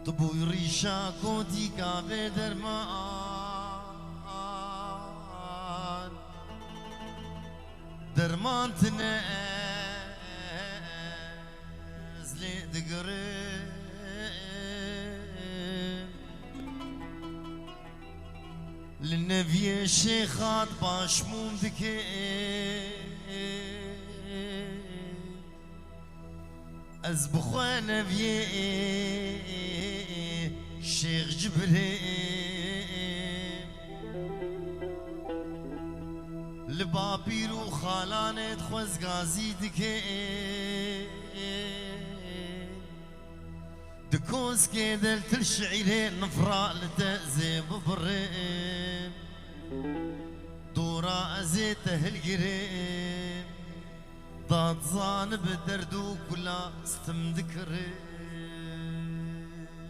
طبوی ریشا کودی کاوه درمان تنه زلی دگره لنبی شیخات باشموم دکه از بخواه نبی شیخ جبريل لبابير وخالانت خوز غازي دكي دكوز كيدل تلشعيلين نفرا لتأزي ببريم دورا أزيته القريم ضاد زان بدردو كلا استمذكري